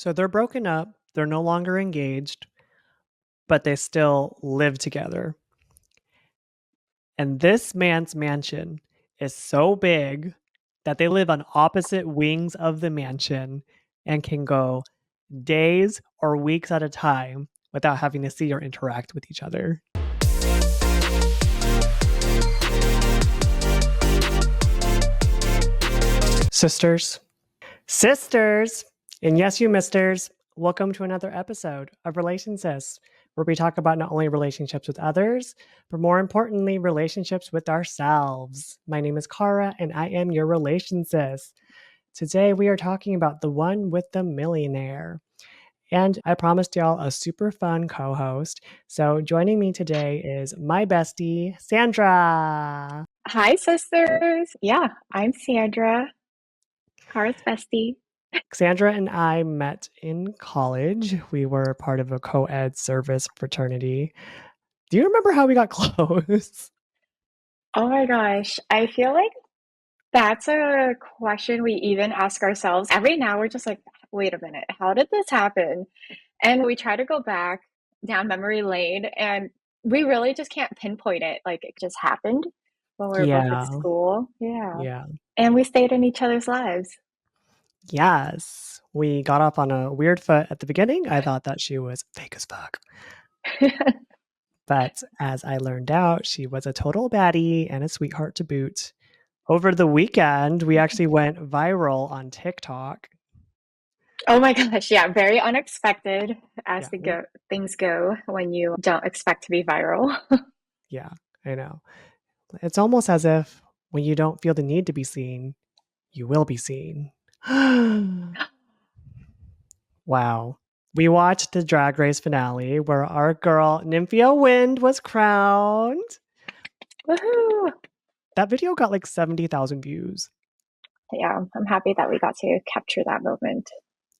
So they're broken up, they're no longer engaged, but they still live together. And this man's mansion is so big that they live on opposite wings of the mansion and can go days or weeks at a time without having to see or interact with each other. Sisters, and yes, you misters, welcome to another episode of Relation Sis, where we talk about not only relationships with others, but more importantly, relationships with ourselves. My name is Cara, and I am your Relation Sis. Today, we are talking about the one with the millionaire. And I promised y'all a super fun co-host. So joining me today is my bestie, Sandra. Hi, sisters. Yeah, I'm Sandra, Cara's bestie. Sandra and I met in college. We were part of a co-ed service fraternity. Do you remember how we got close? Oh my gosh, I feel like that's a question we even ask ourselves. Every now we're just like, wait a minute, how did this happen? And we try to go back down memory lane and we really just can't pinpoint it. Like it just happened when we were both at Yeah. school. Yeah. Yeah. And we stayed in each other's lives. Yes. We got off on a weird foot at the beginning. I thought that she was fake as fuck. But as I learned out, she was a total baddie and a sweetheart to boot. Over the weekend, we actually went viral on TikTok. Oh my gosh, yeah, very unexpected as Yeah. things go when you don't expect to be viral. Yeah, I know. It's almost as if when you don't feel the need to be seen, you will be seen. Wow. We watched the Drag Race finale where our girl Nymphia Wind was crowned. Woohoo! That video got like 70,000 views. Yeah, I'm happy that we got to capture that moment.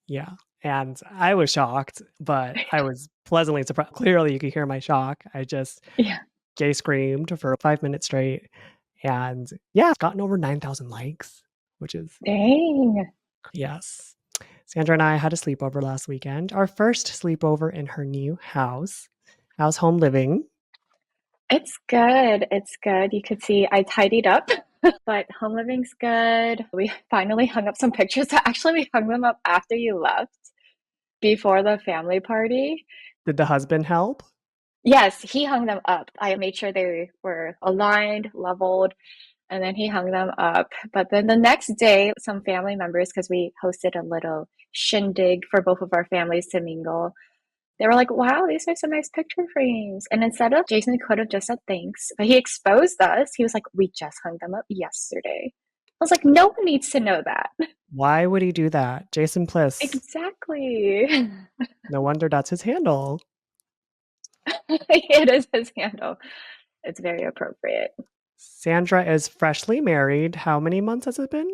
Yeah. And I was shocked, but I was pleasantly surprised. Clearly, you could hear my shock. I just Yeah. gay screamed for 5 minutes straight. And yeah, it's gotten over 9,000 likes, which is, Dang. yes. Sandra and I had a sleepover last weekend, our first sleepover in her new house. How's home living? It's good. It's good. You could see I tidied up, but home living's good. We finally hung up some pictures. Actually, we hung them up after you left, before the family party. Did the husband help? Yes, he hung them up. I made sure they were aligned, leveled, and then he hung them up. But then the next day, some family members, because we hosted a little shindig for both of our families to mingle, they were like, wow, these are some nice picture frames. And instead of Jason could have just said thanks, but he exposed us. He was like, we just hung them up yesterday. I was like, no one needs to know that. Why would he do that? Jason Pliss. Exactly. No wonder that's his handle. It is his handle. It's very appropriate. Sandra is freshly married. How many months has it been?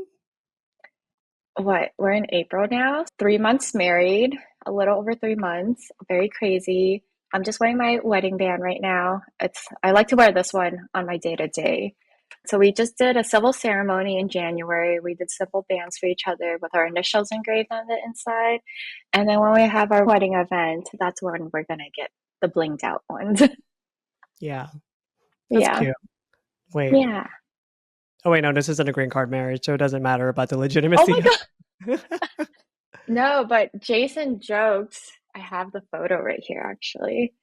What? We're in April now. 3 months married, a little over 3 months. Very crazy. I'm just wearing my wedding band right now. I like to wear this one on my day to day. So we just did a civil ceremony in January. We did civil bands for each other with our initials engraved on the inside. And then when we have our wedding event, that's when we're gonna get the blinged out ones. Yeah, that's Yeah. cute. Wait. Yeah. Oh, wait, no, this isn't a green card marriage, so it doesn't matter about the Oh my legitimacy. God. No, but Jason jokes. I have the photo right here actually.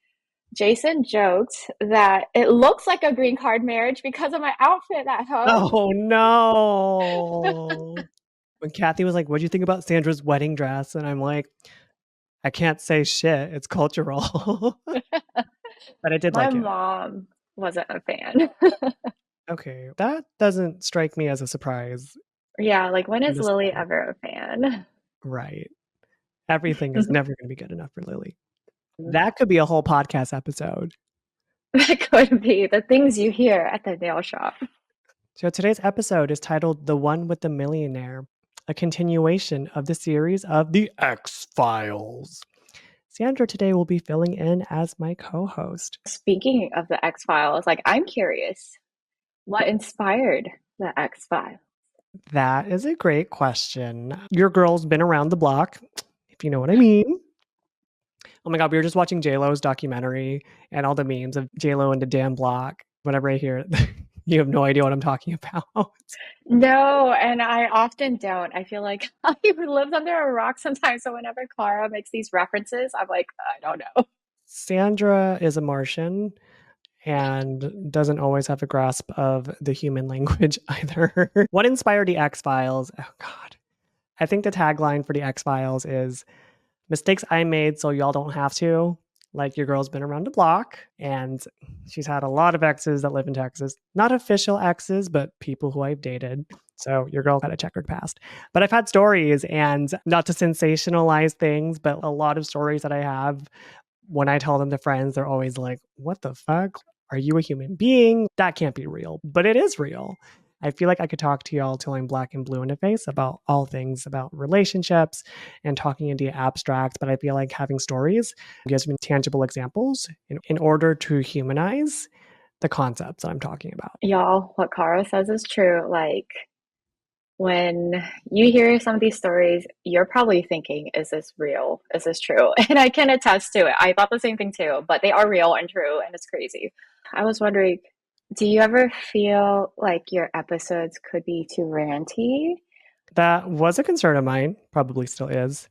Jason joked that it looks like a green card marriage because of my outfit at home. Oh, no. When Kathy was like, "What do you think about Sandra's wedding dress?" And I'm like, I can't say shit. It's cultural. But I did My like it. mom wasn't a fan. Okay. That doesn't strike me as a surprise Yeah, like when in is this Lily point. ever a fan? Right. Everything is never going to be good enough for Lily. That could be a whole podcast episode. That could be the things you hear at the nail shop. So today's episode is titled The One with the Millionaire, a continuation of the series of The X-Files. Sandra today will be filling in as my co-host. Speaking of the X-Files, like I'm curious, what inspired the X-Files? That is a great question. Your girl's been around the block. if you know what I mean. Oh my God, we were just watching J-Lo's documentary and all the memes of J-Lo and the damn block. Whenever I hear it, you have no idea what I'm talking about. No, and I often don't. I feel like I live under a rock sometimes. So whenever Clara makes these references, I'm like, I don't know. Sandra is a Martian and doesn't always have a grasp of the human language either. What inspired the X-Files? Oh God. I think the tagline for the X-Files is mistakes I made so y'all don't have to. Like your girl's been around the block and she's had a lot of exes that live in Texas. Not official exes, but people who I've dated. So your girl had a checkered past. But I've had stories, and not to sensationalize things, but a lot of stories that I have, when I tell them to friends, they're always like, what the fuck? Are you a human being? That can't be real. But it is real. I feel like I could talk to y'all till I'm black and blue in the face about all things about relationships and talking in the abstract. But I feel like having stories gives me tangible examples in order to humanize the concepts that I'm talking about. Y'all, what Cara says is true. Like, when you hear some of these stories, you're probably thinking, is this real? Is this true? And I can attest to it. I thought the same thing too, but they are real and true, and it's crazy. I was wondering, do you ever feel like your episodes could be too ranty? That was a concern of mine, probably still is.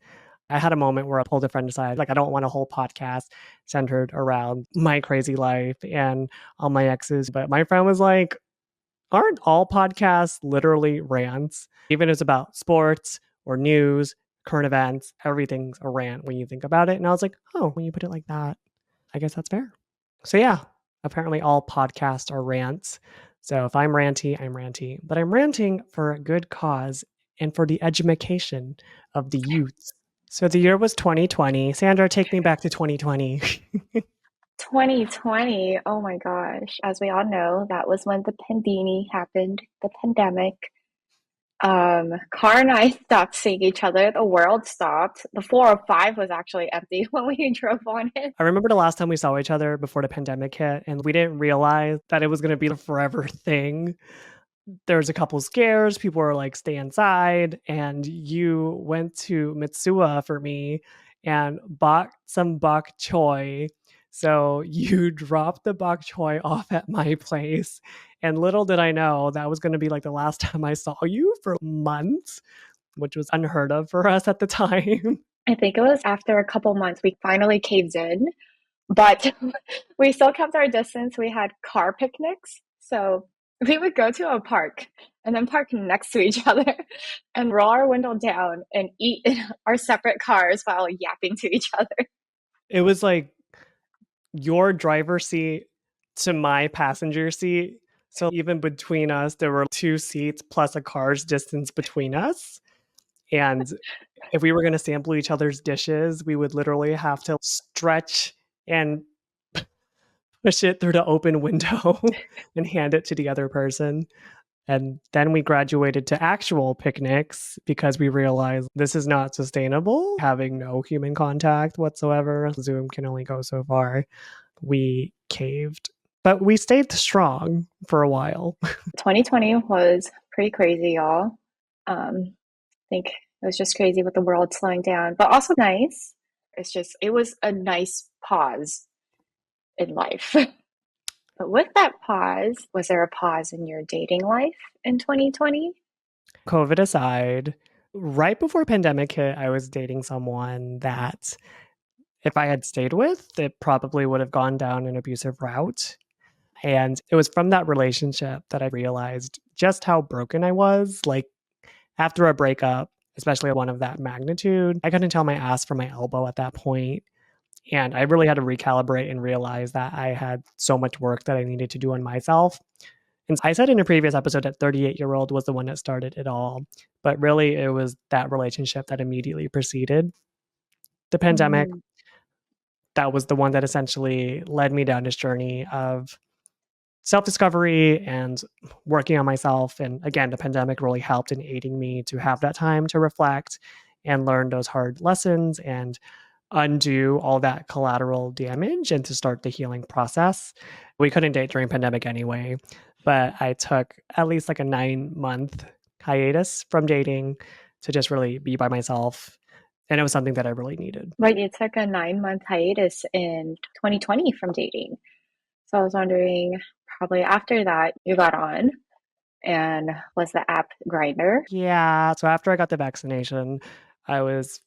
I had a moment where I pulled a friend aside. Like, I don't want a whole podcast centered around my crazy life and all my exes. But my friend was like, aren't all podcasts literally rants? Even if it's about sports or news, current events, everything's a rant when you think about it. And I was like, oh, when you put it like that, I guess that's fair. So yeah, apparently all podcasts are rants. So if I'm ranty, I'm ranty. But I'm ranting for a good cause and for the education of the youth. So the year was 2020. Sandra, take me back to 2020. 2020, oh my gosh. As we all know, that was when the pandemic happened, the pandemic. Car and I stopped seeing each other. The world stopped. The 405 was actually empty when we drove on it. I remember the last time we saw each other before the pandemic hit, and we didn't realize that it was going to be a forever thing. There was a couple scares. People were like, stay inside. And you went to Mitsuwa for me and bought some bok choy. So you dropped the bok choy off at my place. And little did I know that was going to be like the last time I saw you for months, which was unheard of for us at the time. I think it was after a couple months we finally caved in, but we still kept our distance. We had car picnics. So we would go to a park and then park next to each other and roll our window down and eat in our separate cars while yapping to each other. It was like your driver's seat to my passenger seat. So even between us, there were two seats plus a car's distance between us. And if we were going to sample each other's dishes, we would literally have to stretch and push it through the open window and hand it to the other person. And then we graduated to actual picnics because we realized this is not sustainable, having no human contact whatsoever. Zoom can only go so far. We caved, but we stayed strong for a while. 2020 was pretty crazy, y'all. I think it was just crazy with the world slowing down, but also nice. It was a nice pause in life. But with that pause, was there a pause in your dating life in 2020? COVID aside, right before pandemic hit, I was dating someone that if I had stayed with, it probably would have gone down an abusive route. And it was from that relationship that I realized just how broken I was. Like after a breakup, especially one of that magnitude, I couldn't tell my ass from my elbow at that point. And I really had to recalibrate and realize that I had so much work that I needed to do on myself. And I said in a previous episode that 38-year-old was the one that started it all. But really, it was that relationship that immediately preceded the pandemic. Mm. That was the one that essentially led me down this journey of self-discovery and working on myself. And again, the pandemic really helped in aiding me to have that time to reflect and learn those hard lessons and undo all that collateral damage and to start the healing process. We couldn't date during pandemic anyway, but I took at least like a 9-month hiatus from dating to just really be by myself And it was something that I really needed. Right, you took a 9-month hiatus in 2020 from dating. So I was wondering, probably after that, you got on, and was the app Grinder? Yeah. So after I got the vaccination, I was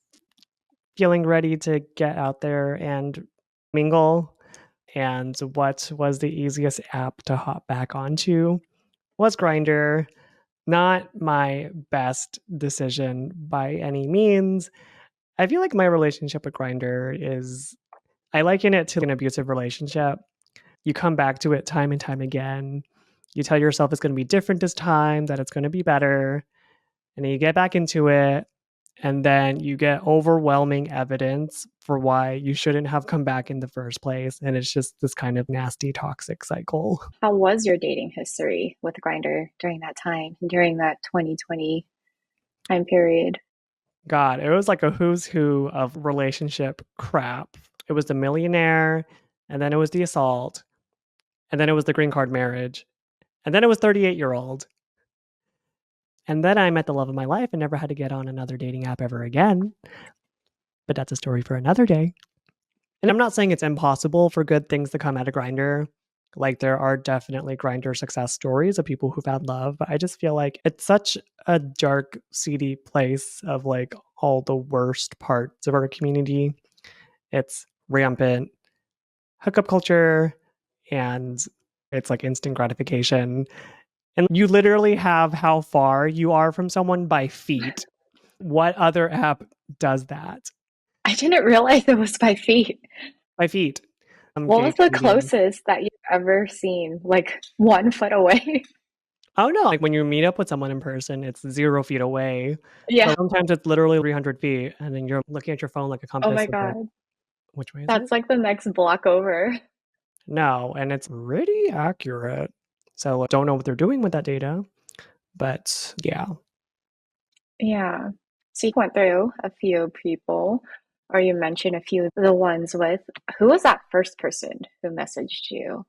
feeling ready to get out there and mingle. And what was the easiest app to hop back onto was Grinder. Not my best decision by any means. I feel like my relationship with Grinder is, I liken it to an abusive relationship. You come back to it time and time again. You tell yourself it's going to be different this time, that it's going to be better. And then you get back into it. And then you get overwhelming evidence for why you shouldn't have come back in the first place. And it's just this kind of nasty, toxic cycle. How was your dating history with Grinder during that time, during that 2020 time period? God, it was like a who's who of relationship crap. It was the Millionaire, and then it was the assault, and then it was the green card marriage, and then it was 38-year-old. And then I met the love of my life and never had to get on another dating app ever again. But that's a story for another day. And I'm not saying it's impossible for good things to come out of Grinder. Like there are definitely Grinder success stories of people who found love, but I just feel like it's such a dark, seedy place of like all the worst parts of our community. It's rampant hookup culture and it's like instant gratification. And you literally have how far you are from someone by feet. What other app does that? I didn't realize it was by feet. By feet. What was Gauge the reading. closest that you've ever seen? Like 1 foot away? Oh no, like when you meet up with someone in person, it's 0 feet away. Yeah. So sometimes it's literally 300 feet, and then you're looking at your phone like a Oh my compass. Like, God. which way is it? That's like the next block over. No, and it's pretty accurate. So don't know what they're doing with that data, but yeah. Yeah. So you went through a few people, or you mentioned a few of the ones with who was that first person who messaged you?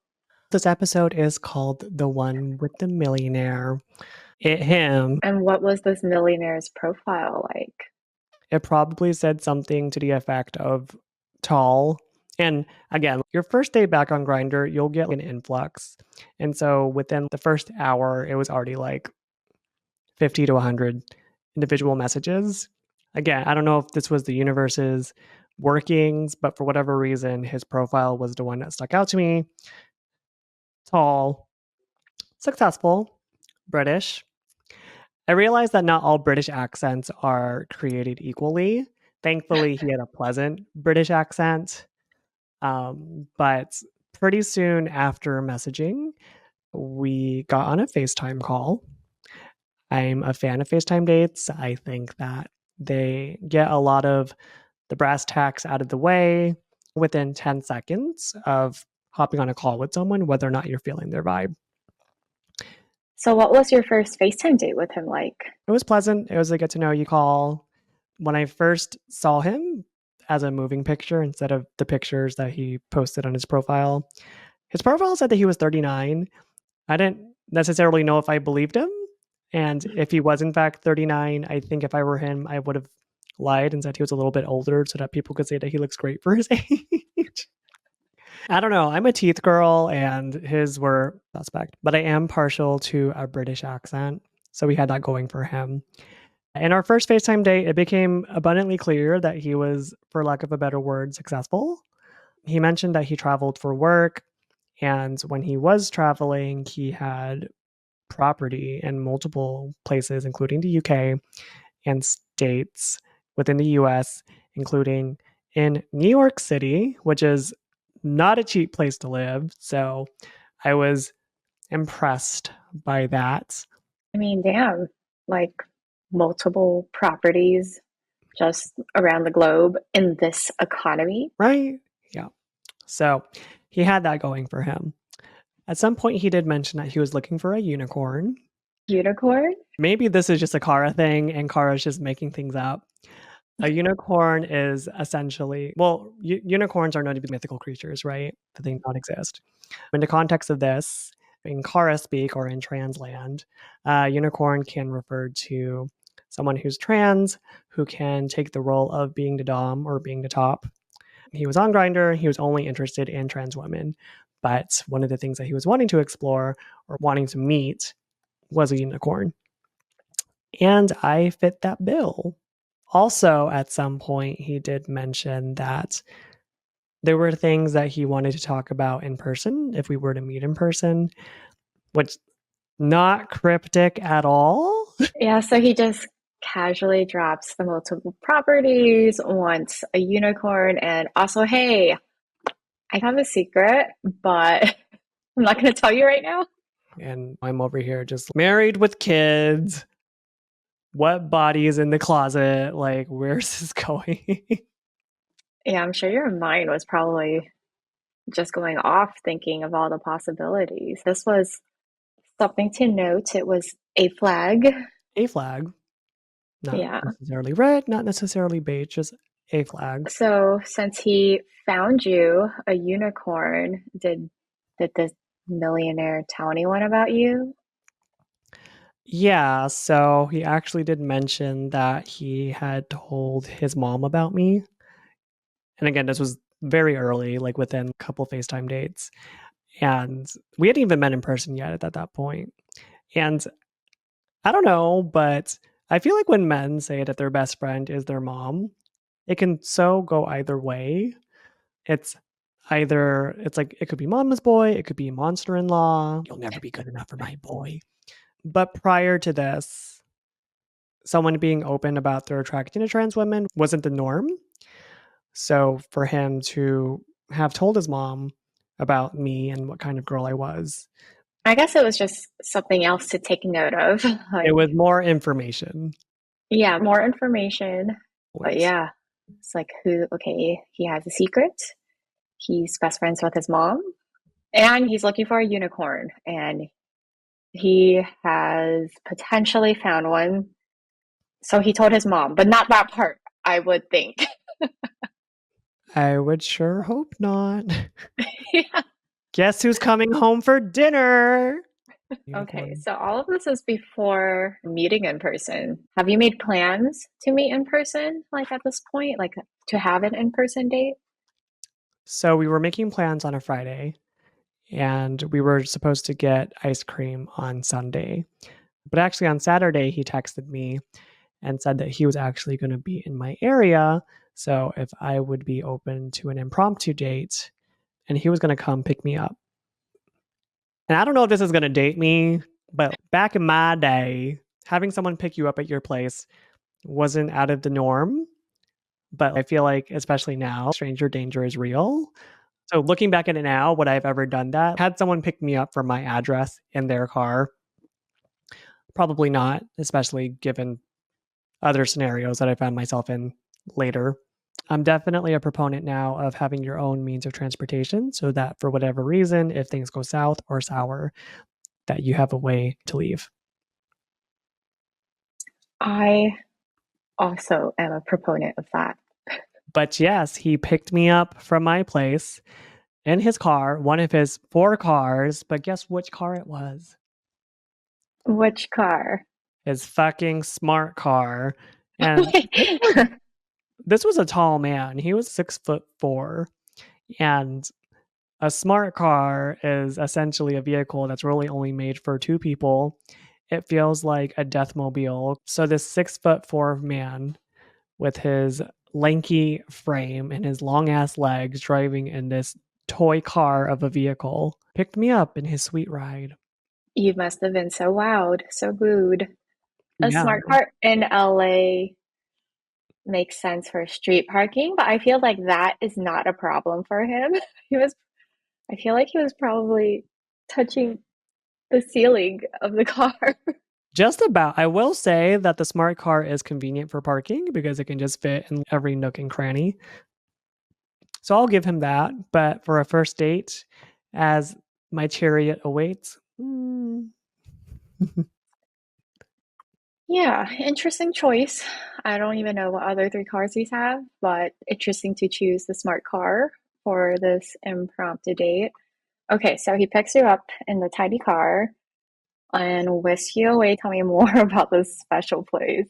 This episode is called The One with the Millionaire. Him, And what was this millionaire's profile like? it probably said something to the effect of tall. And again, your first day back on Grinder, you'll get an influx. And so within the first hour, it was already like 50 to 100 individual messages. Again, I don't know if this was the universe's workings, but for whatever reason, his profile was the one that stuck out to me. Tall, successful, British. I realized that not all British accents are created equally. Thankfully, he had a pleasant British accent. But pretty soon after messaging, we got on a FaceTime call. I'm a fan of FaceTime dates. I think that they get a lot of the brass tacks out of the way within 10 seconds of hopping on a call with someone, whether or not you're feeling their vibe. So what was your first FaceTime date with him like? It was pleasant. It was a get to know you call. When I first saw him as a moving picture instead of the pictures that he posted on his profile said that he was 39. I didn't necessarily know if I believed him. And if he was in fact 39, I think if I were him, I would have lied and said he was a little bit older so that people could say that he looks great for his age. I don't know. I'm a teeth girl and his were suspect, but I am partial to a British accent. So we had that going for him. In our first FaceTime date, it became abundantly clear that he was, for lack of a better word, successful. He mentioned that he traveled for work. And when he was traveling, he had property in multiple places, including the UK and states within the US, including in New York City, which is not a cheap place to live. So I was impressed by that. I mean, damn, like multiple properties just around the globe in this economy. Right? Yeah. So he had that going for him. At some point, he did mention that he was looking for a unicorn. Unicorn? Maybe this is just a Kara thing and Kara's just making things up. A unicorn is essentially, well, unicorns are known to be mythical creatures, right? That they not exist. In the context of this, in Kara speak or in transland, unicorn can refer to someone who's trans who can take the role of being the dom or being the top. He was on Grindr. He was only interested in trans women. But one of the things that he was wanting to explore or wanting to meet was a unicorn. And I fit that bill. Also, at some point, he did mention that there were things that he wanted to talk about in person if we were to meet in person, which not cryptic at all. Yeah, so he just casually drops the multiple properties, wants a unicorn, and also, hey, I have a secret, but I'm not going to tell you right now. And I'm over here just married with kids. What body is in the closet? Like, where's this going? Yeah, I'm sure your mind was probably just going off thinking of all the possibilities. This was something to note. It was a flag. A flag. Not Yeah. necessarily red, not necessarily beige, just a flag. So since he found you a unicorn, did the millionaire tell anyone about you? Yeah, so he actually did mention that he had told his mom about me. And again, this was very early, like within a couple FaceTime dates. And we hadn't even met in person yet at that point. And I don't know, but I feel like when men say that their best friend is their mom, it can so go either way. It's it's like it could be mama's boy, it could be monster in law. You'll never be good enough for my boy. But prior to this, someone being open about their attraction to trans women wasn't the norm. So for him to have told his mom about me and what kind of girl I was, I guess it was just something else to take note of. it Like, was more information. yeah, more information. But Always. yeah, it's like okay, he has a secret. He's best friends with his mom, and he's looking for a unicorn, and he has potentially found one. So he told his mom, but not that part, I would think. I would sure hope not. Yeah. Guess who's coming home for dinner? Okay, Unicorn. so all of this is before meeting in person. Have you made plans to meet in person, like at this point, like to have an in-person date? So we were making plans on a Friday and we were supposed to get ice cream on Sunday. But actually, on Saturday, he texted me and said that he was actually going to be in my area. So if I would be open to an impromptu date, and he was going to come pick me up. And I don't know if this is going to date me, but back in my day, having someone pick you up at your place wasn't out of the norm. But I feel like, especially now, stranger danger is real. So looking back at it now, would I have ever done that? Had someone pick me up from my address in their car? Probably not, especially given other scenarios that I found myself in later. I'm definitely a proponent now of having your own means of transportation so that for whatever reason, if things go south or sour, that you have a way to leave. I also am a proponent of that. But yes, he picked me up from my place in his car, one of his 4 cars, but guess which car it was? Which car? His fucking smart car. And this was a tall man. He was 6'4". And a smart car is essentially a vehicle that's really only made for 2 people. It feels like a death mobile. So this 6'4" man with his lanky frame and his long ass legs driving in this toy car of a vehicle picked me up in his sweet ride. You must have been so loud, so rude. A Yeah. smart car in LA makes sense for street parking, but I feel like that is not a problem for him. He was, I feel like he was probably touching the ceiling of the car. Just about. I will say that the smart car is convenient for parking because it can just fit in every nook and cranny. So I'll give him that. But for a first date, as my chariot awaits, Yeah, interesting choice. I don't even know what other three cars he's have, but interesting to choose the smart car for this impromptu date. Okay, so he picks you up in the tiny car and whisks you away. Tell me more about this special place.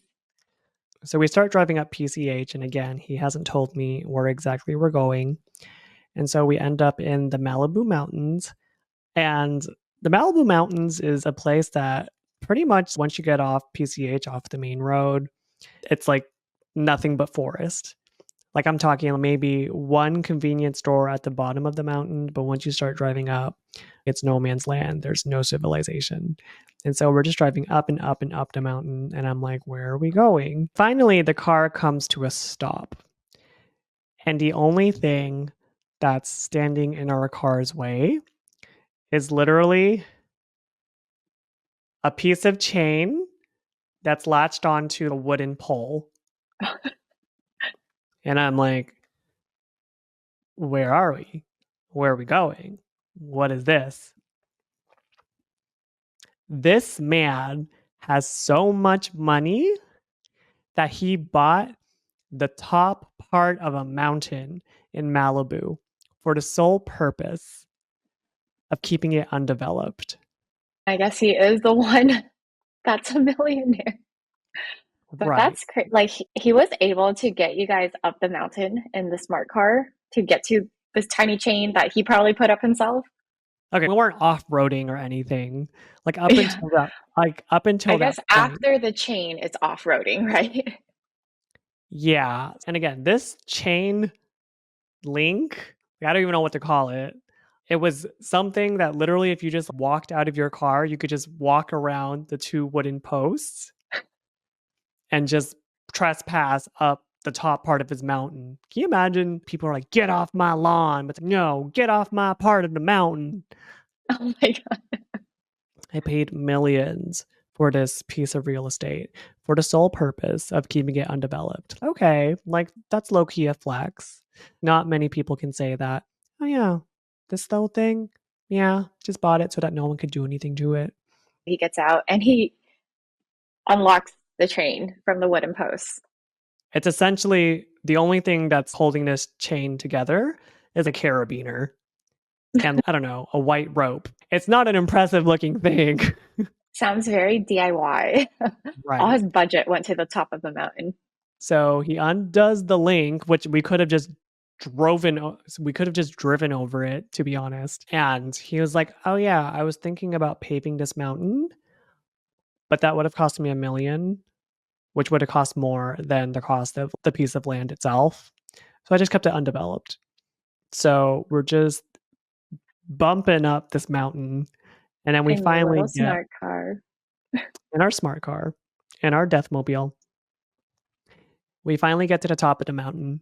So we start driving up PCH, and again, he hasn't told me where exactly we're going. And so we end up in the Malibu Mountains. And the Malibu Mountains is a place that pretty much once you get off PCH, off the main road, it's like nothing but forest. Like I'm talking maybe one convenience store at the bottom of the mountain, but once you start driving up, it's no man's land. There's no civilization. And so we're just driving up and up and up the mountain. And I'm like, where are we going? Finally, the car comes to a stop. And the only thing that's standing in our car's way is literally a piece of chain that's latched onto a wooden pole. And I'm like, where are we? Where are we going? What is this? This man has so much money that he bought the top part of a mountain in Malibu for the sole purpose of keeping it undeveloped. I guess he is the one that's a millionaire. But Right. that's crazy. Like he was able to get you guys up the mountain in the smart car to get to this tiny chain that he probably put up himself. Okay, we weren't off-roading or anything. Like Yeah. up I until that guess point. after the chain, it's off-roading, right? Yeah. And again, this chain link, I don't even know what to call it. It was something that literally, if you just walked out of your car, you could just walk around the two wooden posts and just trespass up the top part of his mountain. Can you imagine? People are like, get off my lawn. But no, get off my part of the mountain. Oh my God. I paid millions for this piece of real estate for the sole purpose of keeping it undeveloped. Okay, like that's low key a flex. Not many people can say that. Oh, yeah, this little thing, yeah, just bought it so that no one could do anything to it. He gets out and he unlocks the chain from the wooden posts. It's essentially the only thing that's holding this chain together is a carabiner and I don't know, a white rope. It's not an impressive looking thing. Sounds very DIY. All Right. his budget went to the top of the mountain. So he undoes the link, which we could have just driven over it, to be honest. And he was like, oh yeah, I was thinking about paving this mountain, but that would have cost me $1 million, which would have cost more than the cost of the piece of land itself. So I just kept it undeveloped. So we're just bumping up this mountain. And then we In your finally little get smart car. in our smart car, in our Deathmobile, we finally get to the top of the mountain.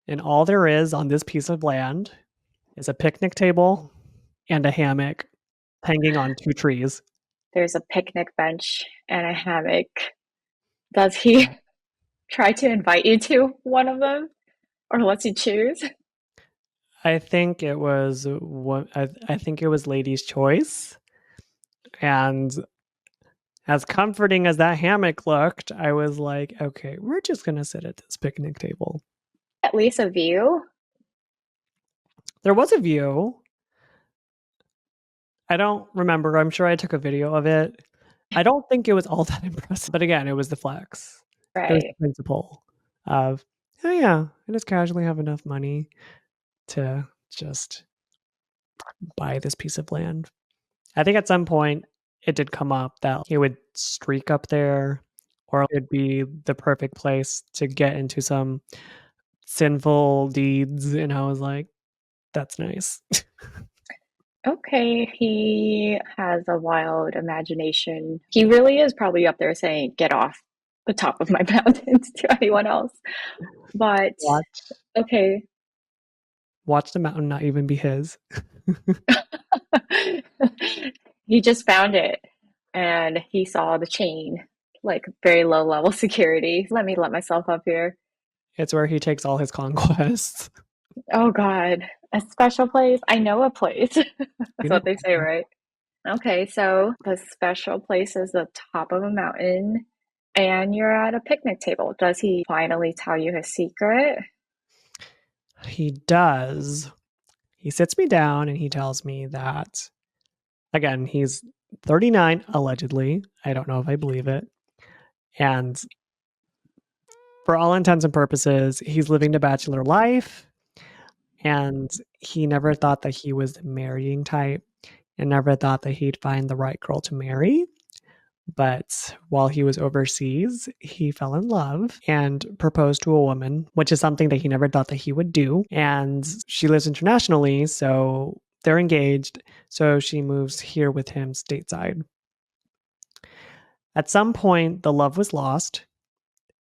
And all there is on this piece of land is a picnic table and a hammock hanging on two trees. There's a picnic bench and a hammock. Does he try to invite you to one of them or lets you choose? I think it was what I think it was Lady's Choice. And as comforting as that hammock looked, I was like, okay, we're just gonna sit at this picnic table. At least a view. There was a view. I don't remember. I'm sure I took a video of it. I don't think it was all that impressive. But again, it was the flex. It was the Right. principle of, oh yeah, I just casually have enough money to just buy this piece of land. I think at some point it did come up that he would streak up there or it'd be the perfect place to get into some sinful deeds. And I was like, that's nice. Okay, he has a wild imagination. He really is probably up there saying, get off the top of my mountains to anyone else. But watch, okay. watch the mountain not even be his. He just found it and he saw the chain, like very low level security. Let me let myself up here. It's where he takes all his conquests. Oh God, a special place. I know a place. That's You know, what they say, right? Okay, so the special place is the top of a mountain and you're at a picnic table. Does he finally tell you his secret? he does. He sits me down and he tells me that, again, he's 39, allegedly. I don't know if I believe it. And For all intents and purposes, he's living the bachelor life, and he never thought that he was the marrying type and never thought that he'd find the right girl to marry. But while he was overseas, he fell in love and proposed to a woman, which is something that he never thought that he would do. And she lives internationally, so they're engaged. So she moves here with him stateside. At some point, the love was lost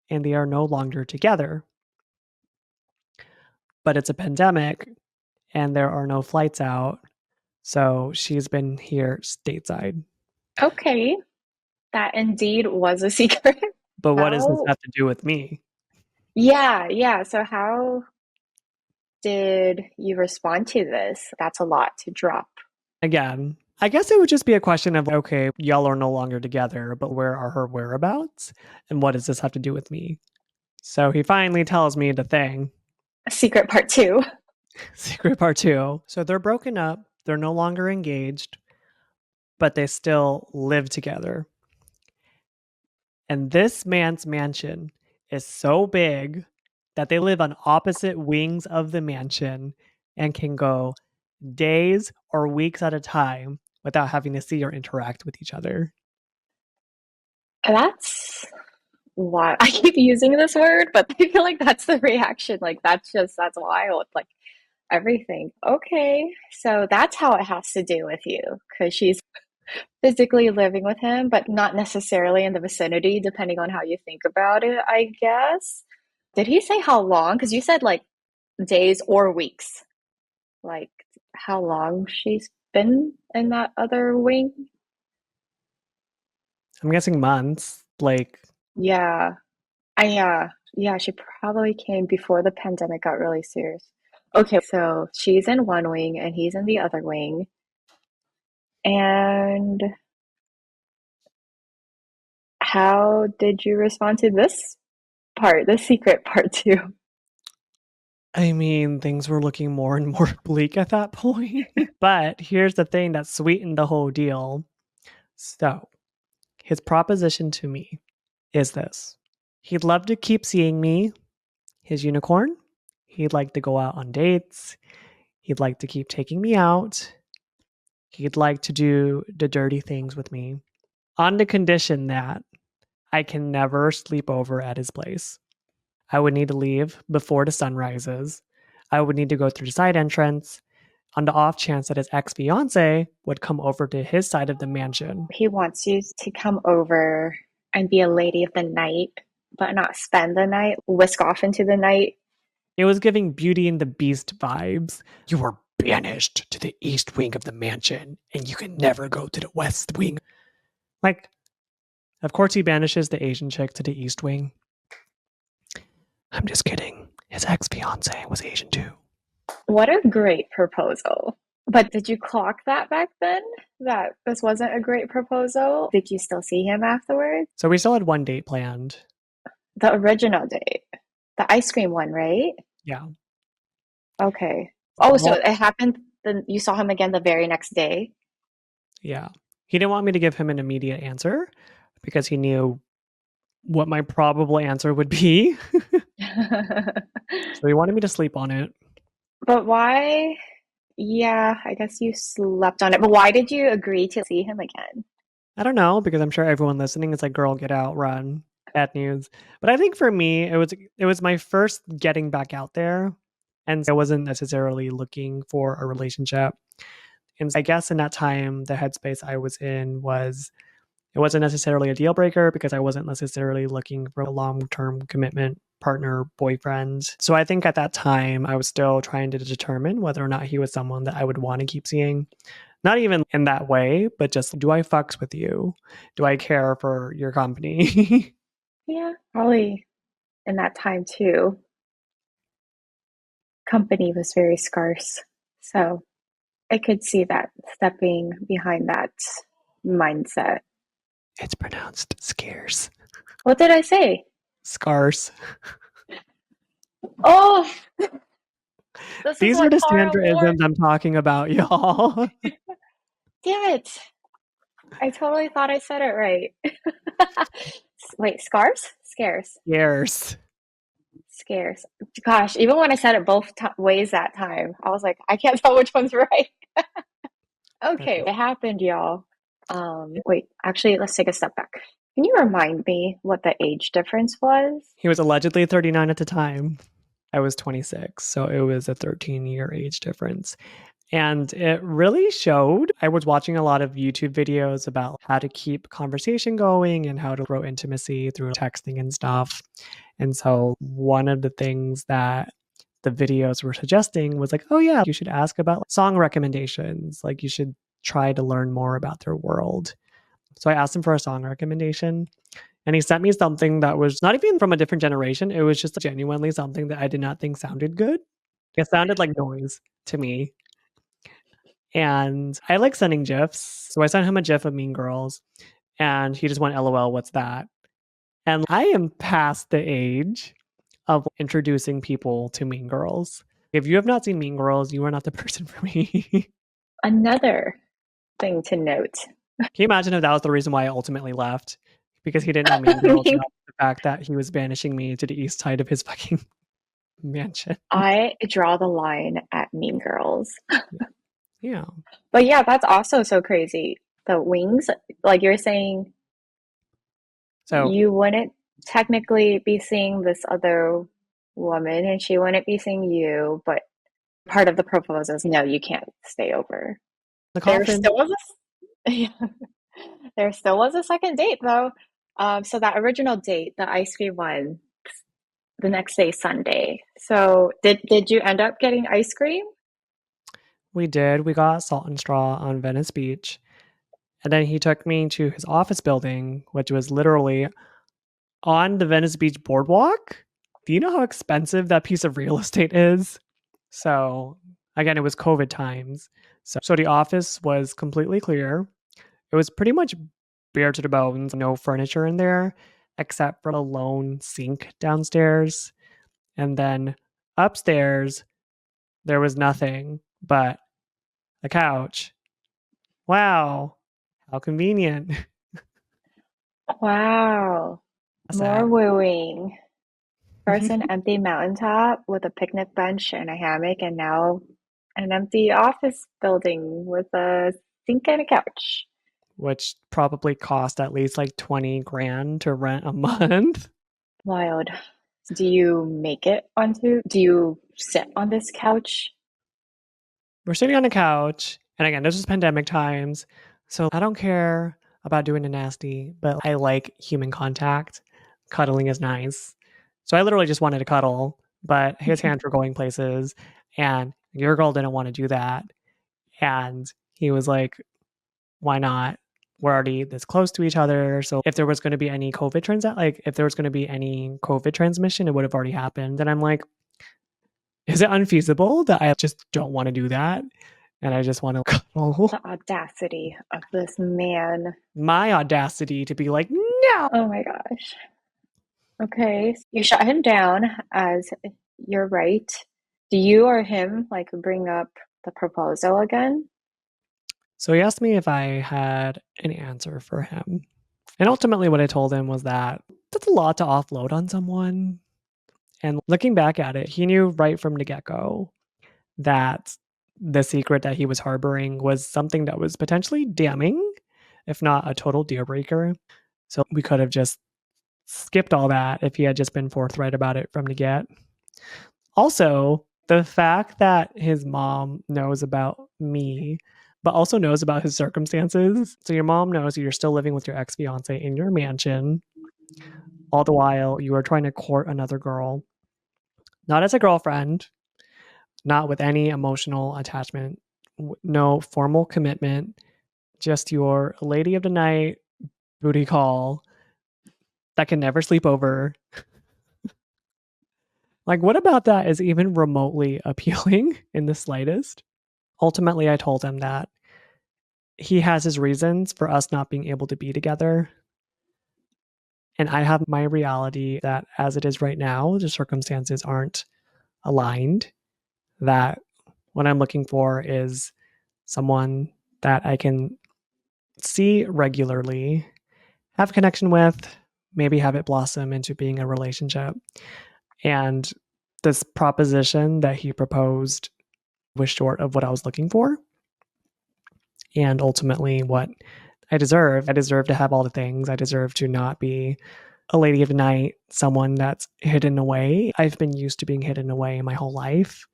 and they are no longer together. But it's a pandemic and there are no flights out. So she's been here stateside. Okay, that indeed was a secret. But what does this How? have to do with me? Yeah. So how did you respond to this? That's a lot to drop. Again, I guess it would just be a question of okay, y'all are no longer together, but where are her whereabouts? And what does this have to do with me? So he finally tells me the thing. Secret part two. Secret part two. So they're broken up, they're no longer engaged, but they still live together. And this man's mansion is so big that they live on opposite wings of the mansion and can go days or weeks at a time without having to see or interact with each other. That's why I keep using this word, but I feel like that's the reaction. Like that's wild. Like everything. Okay. So that's how it has to do with you because she's physically living with him, but not necessarily in the vicinity, depending on how you think about it, I guess. Did he say how long? Because you said like days or weeks. Like how long she's been in that other wing? I'm guessing months. Like, Yeah. Yeah, she probably came before the pandemic got really serious. Okay, so she's in one wing and he's in the other wing. And how did you respond to this part, the secret part too? I mean, things were looking more and more bleak at that point. But here's the thing that sweetened the whole deal. So, his proposition to me is this: he'd love to keep seeing me, his unicorn. He'd like to go out on dates. He'd like to keep taking me out. He'd like to do the dirty things with me on the condition that I can never sleep over at his place. I would need to leave before the sun rises. I would need to go through the side entrance on the off chance that his ex-fiancée would come over to his side of the mansion. He wants you to come over and be a lady of the night, but not spend the night, whisk off into the night. It was giving Beauty and the Beast vibes. You were banished to the east wing of the mansion, and you can never go to the west wing. Like, of course, he banishes the Asian chick to the east wing. I'm just kidding. His ex-fiancée was Asian too. What a great proposal. But did you clock that back then? That this wasn't a great proposal? Did you still see him afterwards? So we still had one date planned. The original date, the ice cream one, right? Yeah. Okay. Oh, so Well, it happened, then you saw him again the very next day? yeah. He didn't want me to give him an immediate answer because he knew what my probable answer would be. So he wanted me to sleep on it. But why? Yeah, I guess you slept on it. But why did you agree to see him again? I don't know, because I'm sure everyone listening is like, girl, get out, run. Bad news. But I think for me, it was my first getting back out there. And I wasn't necessarily looking for a relationship. And I guess in that time, the headspace I was in was it wasn't necessarily a deal breaker because I wasn't necessarily looking for a long-term commitment partner, boyfriend. So I think at that time I was still trying to determine whether or not he was someone that I would want to keep seeing. Not even in that way, but just do I fucks with you? Do I care for your company? Yeah, probably in that time too. Company was very scarce. So I could see that stepping behind that mindset. It's pronounced scarce. What did I say? Scarce. Oh, this is These are what the Tara wore. Sandraisms I'm talking about, y'all. Damn it. I totally thought I said it right. Wait, scarce? Scarce. Scarce. Scarce. Gosh, even when I said it both ways that time, I was like, I can't tell which one's right. Okay, it happened, y'all. Wait, actually, let's take a step back. Can you remind me what the age difference was? He was allegedly 39 at the time. I was 26, so it was a 13-year age difference. And it really showed. I was watching a lot of YouTube videos about how to keep conversation going and how to grow intimacy through texting and stuff. And so one of the things that the videos were suggesting was like, oh yeah, you should ask about song recommendations. Like you should try to learn more about their world. So I asked him for a song recommendation and he sent me something that was not even from a different generation. It was just genuinely something that I did not think sounded good. It sounded like noise to me. And I like sending GIFs. So I sent him a GIF of Mean Girls and he just went, LOL, what's that? And I am past the age of introducing people to Mean Girls. If you have not seen Mean Girls, you are not the person for me. Another thing to note. Can you imagine if that was the reason why I ultimately left? Because he didn't know Mean Girls, not the fact that he was banishing me to the east side of his fucking mansion. I draw the line at Mean Girls. Yeah. But yeah, that's also so crazy. The wings, like you're saying, So you wouldn't technically be seeing this other woman and she wouldn't be seeing you, but part of the proposal is no, you can't stay over. the There coffin. still was a yeah, there still was a second date though. So that original date, the ice cream one, the next day, Sunday. So did you end up getting ice cream? We did. We got Salt and Straw on Venice Beach. And then he took me to his office building, which was literally on the Venice Beach boardwalk. Do you know how expensive that piece of real estate is? So, again, it was COVID times. So the office was completely clear. It was pretty much bare to the bones, no furniture in there, except for a lone sink downstairs. And then upstairs, there was nothing but a couch. Wow, how convenient. Wow. More Sad. wooing. First an empty mountaintop with a picnic bench and a hammock, and now an empty office building with a sink and a couch. Which probably cost at least like 20 grand to rent a month. Wild. Do you make it onto, do you sit on this couch? We're sitting on a couch. And again, this was pandemic times. So I don't care about doing the nasty, but I like human contact. Cuddling is nice. So I literally just wanted to cuddle, but his hands were going places. And your girl didn't want to do that. And he was like, why not? We're already this close to each other. So if there was going to be any if there was going to be any COVID transmission, it would have already happened. And I'm like, is it unfeasible that I just don't want to do that? And I just want to cuddle. The audacity of this man. My audacity to be like, no. Oh my gosh. Okay. You shut him down as you're right. Do you or him like bring up the proposal again? So he asked me if I had an answer for him. And ultimately, what I told him was that that's a lot to offload on someone. And looking back at it, he knew right from the get go that the secret that he was harboring was something that was potentially damning, if not a total deal breaker. So we could have just skipped all that if he had just been forthright about it from the get. Also, the fact that his mom knows about me, but also knows about his circumstances. So your mom knows you're still living with your ex-fiance in your mansion, all the while you are trying to court another girl, not as a girlfriend, not with any emotional attachment, no formal commitment, just your lady of the night booty call that can never sleep over. Like, what about that is even remotely appealing in the slightest? Ultimately, I told him that he has his reasons for us not being able to be together. And I have my reality that as it is right now, the circumstances aren't aligned. That what I'm looking for is someone that I can see regularly, have a connection with, maybe have it blossom into being a relationship. And this proposition that he proposed was short of what I was looking for. And ultimately, what I deserve. I deserve to have all the things. I deserve to not be a lady of the night, someone that's hidden away. I've been used to being hidden away my whole life.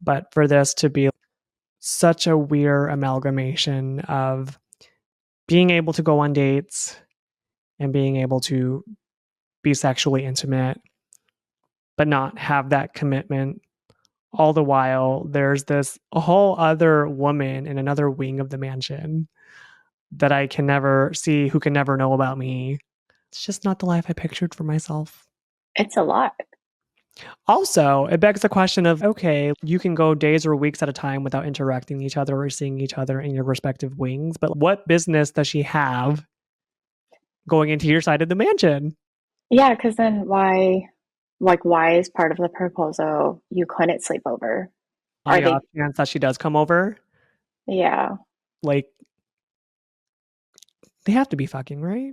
But for this to be such a weird amalgamation of being able to go on dates and being able to be sexually intimate, but not have that commitment. All the while, there's this whole other woman in another wing of the mansion that I can never see, who can never know about me. It's just not the life I pictured for myself. It's a lot. Also, it begs the question of okay, you can go days or weeks at a time without interacting with each other or seeing each other in your respective wings, but what business does she have going into your side of the mansion? Yeah, because then why is part of the proposal you couldn't sleep over? On Are the they, off chance that she does come over, yeah, like they have to be fucking, right?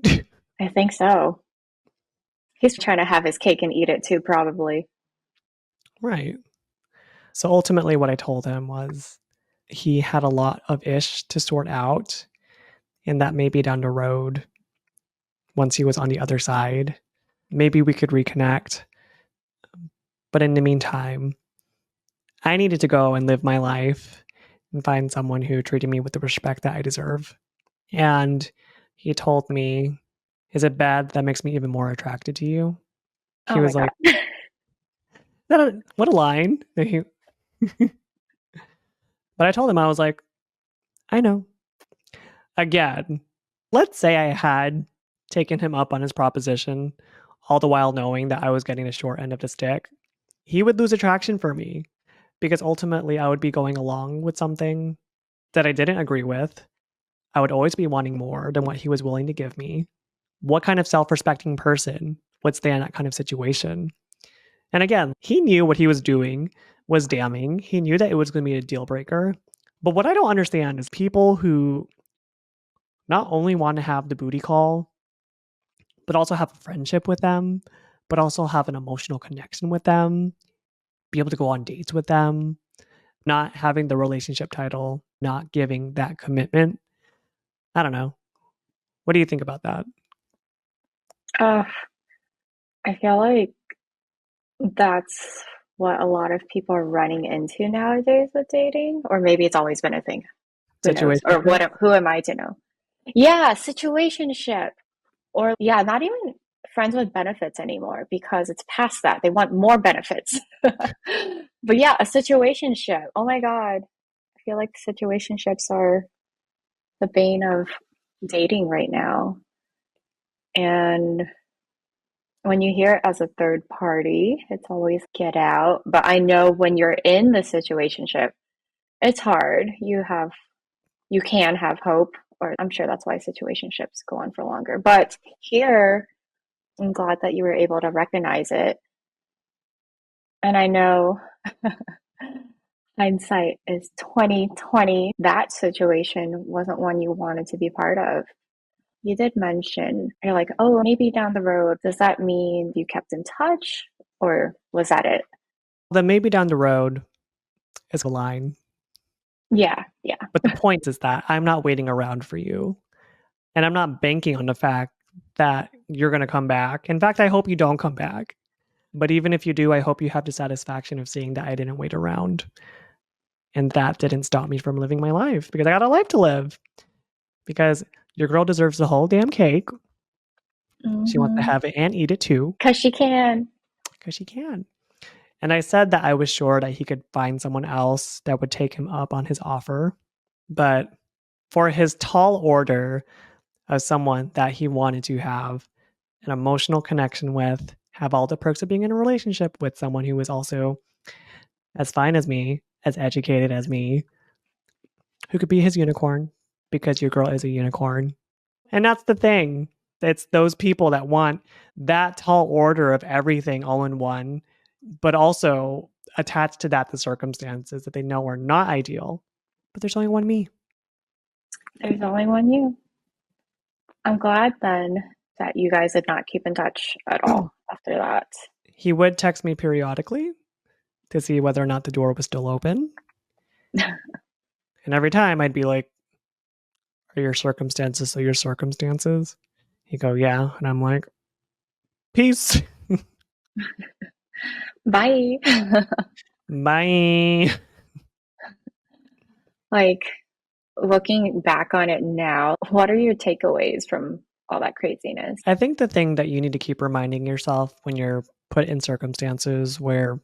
I think so. He's trying to have his cake and eat it too, probably. Right. So ultimately, what I told him was he had a lot of ish to sort out, and that maybe down the road, once he was on the other side, maybe we could reconnect. But in the meantime, I needed to go and live my life and find someone who treated me with the respect that I deserve. And he told me, is it bad that makes me even more attracted to you? He Oh my was God. like, what a line. But I told him, I was like, I know. Again, let's say I had taken him up on his proposition, all the while knowing that I was getting the short end of the stick. He would lose attraction for me because ultimately I would be going along with something that I didn't agree with. I would always be wanting more than what he was willing to give me. What kind of self respecting person would stay in that kind of situation? And again, he knew what he was doing was damning. He knew that it was going to be a deal breaker. But what I don't understand is people who not only want to have the booty call, but also have a friendship with them, but also have an emotional connection with them, be able to go on dates with them, not having the relationship title, not giving that commitment. I don't know. What do you think about that? Uh, I feel like that's what a lot of people are running into nowadays with dating, or maybe it's always been a thing. Who knows? Or Situationship? who am I to know? Yeah, situationship. Or yeah, not even friends with benefits anymore because it's past that. They want more benefits. But yeah, a situationship. Oh my God. I feel like situationships are the bane of dating right now. And when you hear it as a third party, it's always get out. But I know when you're in the situationship, it's hard. You can have hope, or I'm sure that's why situationships go on for longer. But here, I'm glad that you were able to recognize it. And I know hindsight is 2020. That situation wasn't one you wanted to be part of. You did mention you're like, oh, maybe down the road. Does that mean you kept in touch, or was that it? Then maybe down the road is a line. Yeah, yeah. But the point is that I'm not waiting around for you. And I'm not banking on the fact that you're going to come back. In fact, I hope you don't come back. But even if you do, I hope you have the satisfaction of seeing that I didn't wait around. And that didn't stop me from living my life because I got a life to live. Because your girl deserves the whole damn cake. She wants to Mm-hmm. have it and eat it too. Because she can. Because she can. And I said that I was sure that he could find someone else that would take him up on his offer. But for his tall order of someone that he wanted to have an emotional connection with, have all the perks of being in a relationship with someone who is also as fine as me, as educated as me, who could be his unicorn because your girl is a unicorn. And that's the thing. It's those people that want that tall order of everything all in one, but also attached to that the circumstances that they know are not ideal. But there's only one me. There's only one you. I'm glad then that you guys did not keep in touch at all after that. He would text me periodically to see whether or not the door was still open. And every time I'd be like, are your circumstances so your circumstances? He'd go, yeah. And I'm like, peace. Bye. Bye. Like, looking back on it now, what are your takeaways from all that craziness? I think the thing that you need to keep reminding yourself when you're put in circumstances where,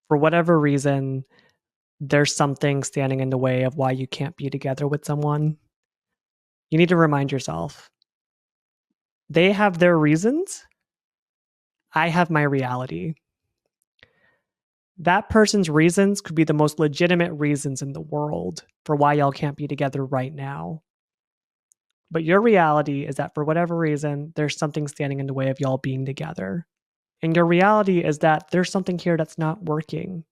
for whatever reason, there's something standing in the way of why you can't be together with someone, you need to remind yourself they have their reasons. I have my reality. That person's reasons could be the most legitimate reasons in the world for why y'all can't be together right now. But your reality is that for whatever reason, there's something standing in the way of y'all being together. And your reality is that there's something here that's not working.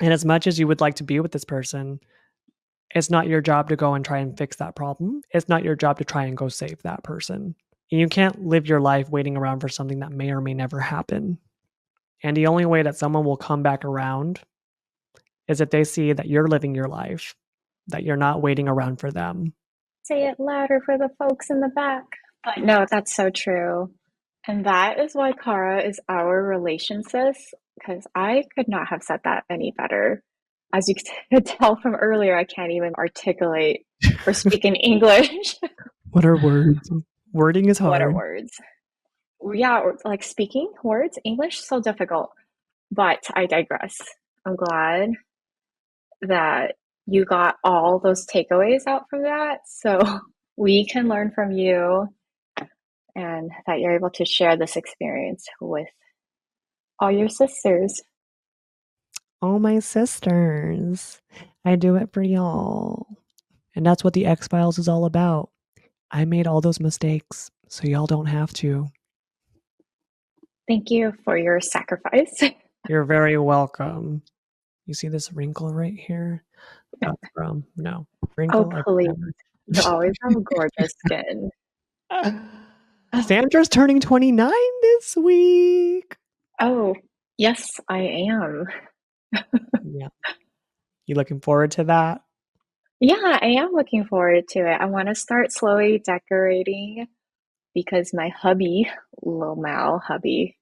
And as much as you would like to be with this person, it's not your job to go and try and fix that problem. It's not your job to try and go save that person. And you can't live your life waiting around for something that may or may never happen. And the only way that someone will come back around is if they see that you're living your life, that you're not waiting around for them. Say it louder for the folks in the back. But no, that's so true. And that is why Kara is our relation sis, because I could not have said that any better. As you could tell from earlier, I can't even articulate or speak in English. What are words? Wording is hard. What are words? Yeah, like speaking words, English, so difficult. But I digress. I'm glad that you got all those takeaways out from that. So we can learn from you and that you're able to share this experience with all your sisters. All my sisters. I do it for y'all. And that's what the X-Files is all about. I made all those mistakes, so y'all don't have to. Thank you for your sacrifice. You're very welcome. You see this wrinkle right here? That's from, no. Wrinkle? Oh, please. You always have gorgeous skin. Sandra's turning 29 this week. Oh, yes, I am. Yeah. You looking forward to that? Yeah, I am looking forward to it. I want to start slowly decorating because my hubby, Lil Mal hubby,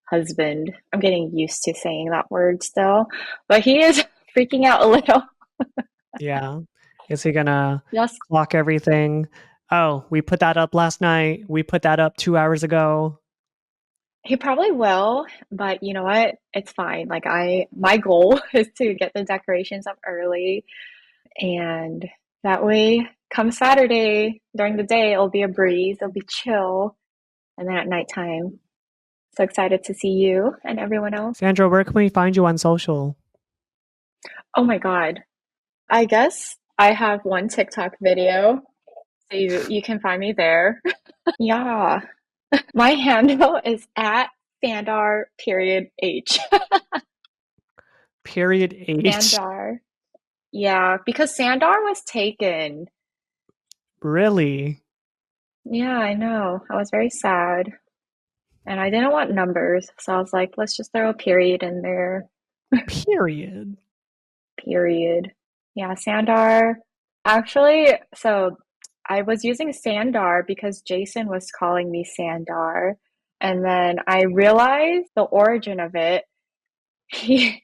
husband, I'm getting used to saying that word still, but he is freaking out a little. Yeah. Is he gonna Yes, clock everything? Oh, we put that up last night. We put that up 2 hours ago. he probably will, but you know what? It's fine. Like my goal is to get the decorations up early, and that way, come Saturday during the day, it'll be a breeze, it'll be chill, and then at nighttime, so excited to see you and everyone else. Sandra, where can we find you on social? Oh my God. I guess I have one TikTok video, so you can find me there. Yeah. My handle is at Sandar period H. Period H. Sandar. Yeah, because Sandar was taken. Really? Yeah, I know. I was very sad. And I didn't want numbers, so I was like, let's just throw a period in there. Period. Period. Yeah, Sandar. Actually, so I was using Sandar because Jason was calling me Sandar. And then I realized the origin of it. He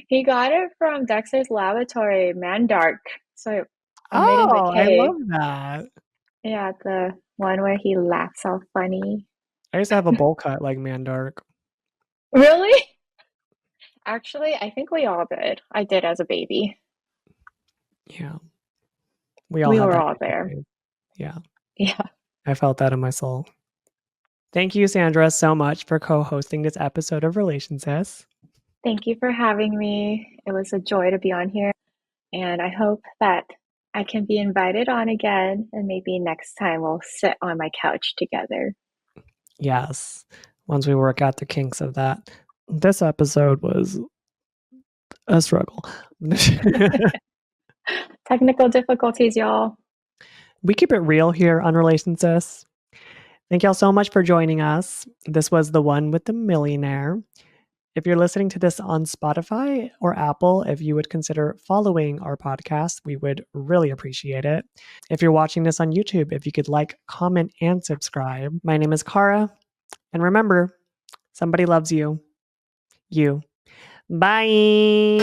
he got it from Dexter's Laboratory, Mandark. So omitting the Oh, I K. love that. Yeah, the one where he laughs all funny. I used to have a bowl cut like Mandark. Really? Actually, I think we all did. I did as a baby. Yeah. We all We had were that. all there. Yeah. Yeah. I felt that in my soul. Thank you, Sandra, so much for co-hosting this episode of Relation Sis. Thank you for having me. It was a joy to be on here. And I hope that I can be invited on again. And maybe next time we'll sit on my couch together. Yes. Once we work out the kinks of that. This episode was a struggle. Technical difficulties, y'all. We keep it real here on Relation Sis. Thank y'all so much for joining us. This was the one with the millionaire. If you're listening to this on Spotify or Apple, if you would consider following our podcast, we would really appreciate it. If you're watching this on YouTube, if you could like, comment, and subscribe. My name is Cara. And remember, somebody loves you. You. Bye.